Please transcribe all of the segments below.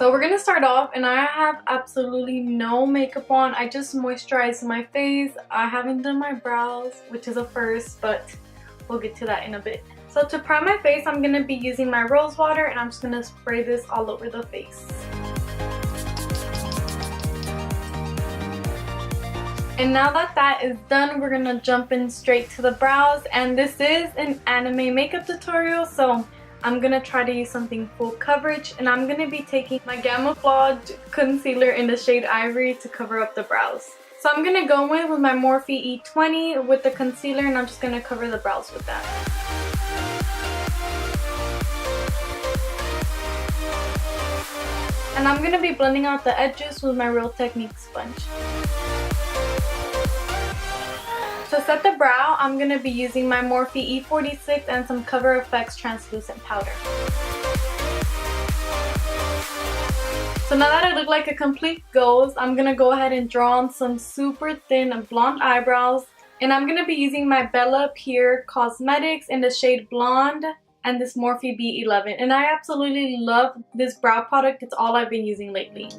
So we're gonna start off, and I have absolutely no makeup on. I just moisturized my face. I haven't done my brows, which is a first, but we'll get to that in a bit. So to prime my face, I'm gonna be using my rose water, and I'm just gonna spray this all over the face. And now that that is done, we're gonna jump in straight to the brows. And this is an anime makeup tutorial, so I'm gonna try to use something full coverage. And I'm gonna be taking my Gamma Flawed concealer in the shade Ivory to cover up the brows. So I'm gonna go in with my Morphe E20 with the concealer, and I'm just gonna cover the brows with that. And I'm gonna be blending out the edges with my Real Technique sponge. To set the brow, I'm going to be using my Morphe E46 and some Cover FX translucent powder. So now that I look like a complete ghost, I'm going to go ahead and draw on some super thin blonde eyebrows. And I'm going to be using my Bella Pure Cosmetics in the shade Blonde and this Morphe B11. And I absolutely love this brow product. It's all I've been using lately.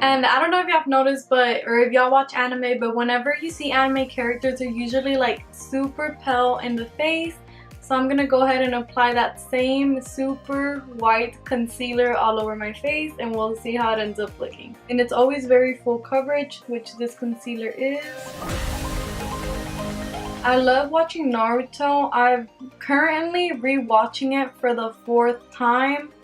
And I don't know if y'all have noticed, or if y'all watch anime, but whenever you see anime characters, they're usually like super pale in the face. So I'm gonna go ahead and apply that same super white concealer all over my face, and we'll see how it ends up looking. And it's always very full coverage, which this concealer is. I love watching Naruto. I'm currently re-watching it for the 4th time.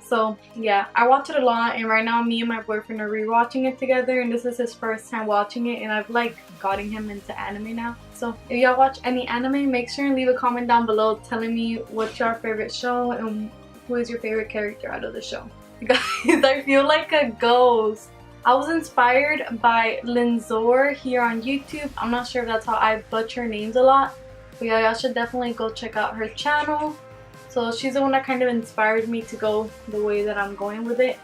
So yeah, I watch it a lot, and right now me and my boyfriend are rewatching it together, and this is his first time watching it, and I've like gotten him into anime now. So if y'all watch any anime, make sure and leave a comment down below telling me what's your favorite show and who is your favorite character out of the show. Guys, I feel like a ghost. I was inspired by LINZOR here on YouTube. I'm not sure if that's how I butcher names a lot, but yeah, y'all should definitely go check out her channel. So she's the one that kind of inspired me to go the way that I'm going with it,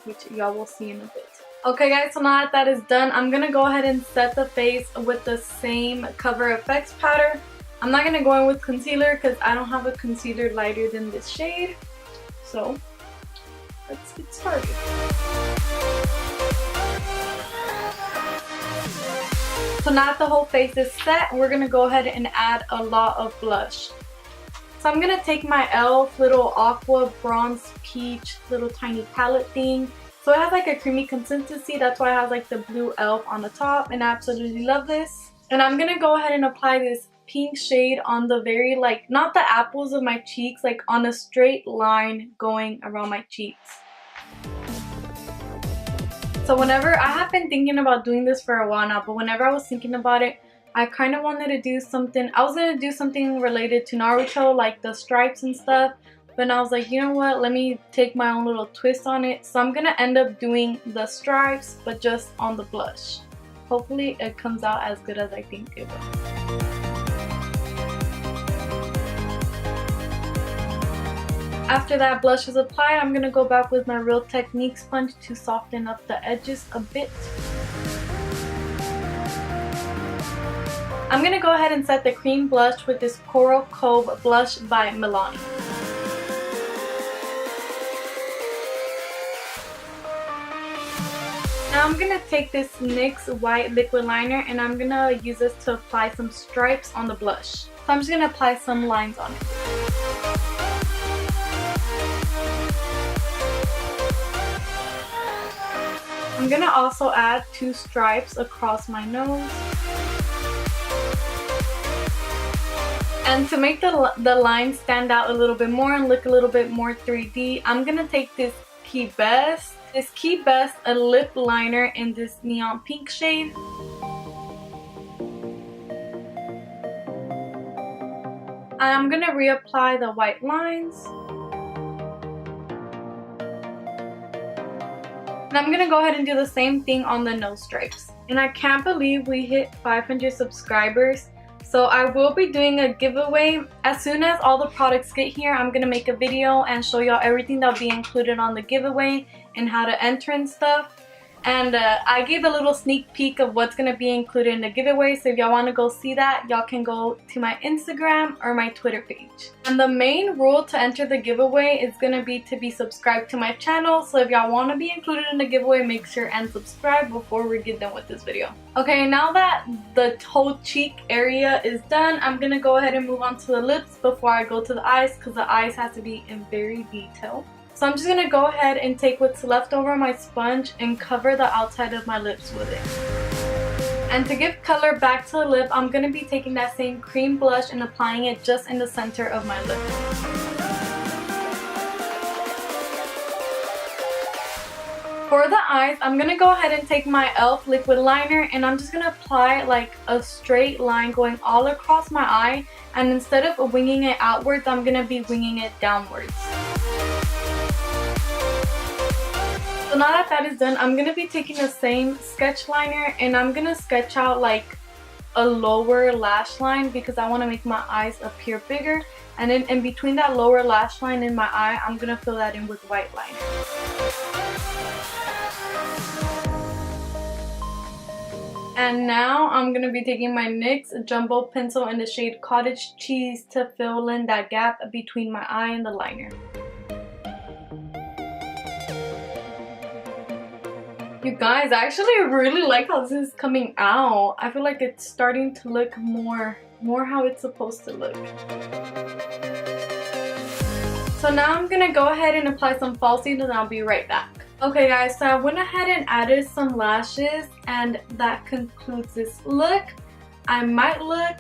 which y'all will see in a bit. Okay guys, so now that that is done, I'm going to go ahead and set the face with the same Cover FX powder. I'm not going to go in with concealer because I don't have a concealer lighter than this shade. So let's get started. So now that the whole face is set, we're going to go ahead and add a lot of blush. So I'm going to take my e.l.f. little aqua bronze peach little tiny palette thing. So it has like a creamy consistency. That's why it has like the blue e.l.f. on the top, and I absolutely love this. And I'm going to go ahead and apply this pink shade on the very like, not the apples of my cheeks, like on a straight line going around my cheeks. So whenever, I have been thinking about doing this for a while now, but whenever I was thinking about it, I kind of wanted to do something. I was going to do something related to Naruto, like the stripes and stuff. But I was like, you know what? Let me take my own little twist on it. So I'm going to end up doing the stripes, but just on the blush. Hopefully it comes out as good as I think it will. After that blush is applied, I'm going to go back with my Real Technique sponge to soften up the edges a bit. I'm going to go ahead and set the cream blush with this Coral Cove blush by Milani. Now I'm going to take this NYX white liquid liner, and I'm going to use this to apply some stripes on the blush. So I'm just going to apply some lines on it. I'm going to also add 2 stripes across my nose. And to make the lines stand out a little bit more and look a little bit more 3D, I'm going to take this Key Best, a lip liner in this neon pink shade. I'm going to reapply the white lines. And I'm going to go ahead and do the same thing on the nose stripes. And I can't believe we hit 500 subscribers. So I will be doing a giveaway. As soon as all the products get here, I'm going to make a video and show y'all everything that will be included on the giveaway and how to enter and stuff. And I gave a little sneak peek of what's going to be included in the giveaway. So if y'all want to go see that, y'all can go to my Instagram or my Twitter page. And the main rule to enter the giveaway is going to be subscribed to my channel. So if y'all want to be included in the giveaway, make sure and subscribe before we get done with this video. Okay, now that the whole cheek area is done, I'm going to go ahead and move on to the lips before I go to the eyes, because the eyes has to be in very detail. So I'm just going to go ahead and take what's left over on my sponge and cover the outside of my lips with it. And to give color back to the lip, I'm going to be taking that same cream blush and applying it just in the center of my lip. For the eyes, I'm going to go ahead and take my e.l.f. liquid liner, and I'm just going to apply like a straight line going all across my eye. And instead of winging it outwards, I'm going to be winging it downwards. So now that that is done, I'm going to be taking the same sketch liner and I'm going to sketch out like a lower lash line because I want to make my eyes appear bigger. And then in between that lower lash line in my eye, I'm going to fill that in with white liner. And now I'm going to be taking my NYX Jumbo Pencil in the shade Cottage Cheese to fill in that gap between my eye and the liner. You guys, I actually really like how this is coming out. I feel like it's starting to look more how it's supposed to look. So now I'm gonna go ahead and apply some falsies and I'll be right back. Okay guys, so I went ahead and added some lashes and that concludes this look. I might look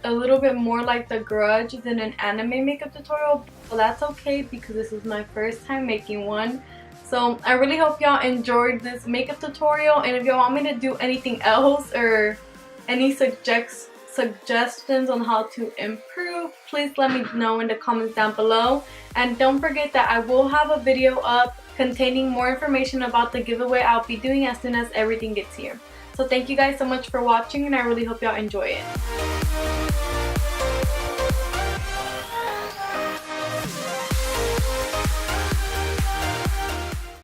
a little bit more like the Grudge than an anime makeup tutorial, but that's okay because this is my first time making one. So I really hope y'all enjoyed this makeup tutorial, and if y'all want me to do anything else or any suggestions on how to improve, please let me know in the comments down below. And don't forget that I will have a video up containing more information about the giveaway I'll be doing as soon as everything gets here. So thank you guys so much for watching and I really hope y'all enjoy it.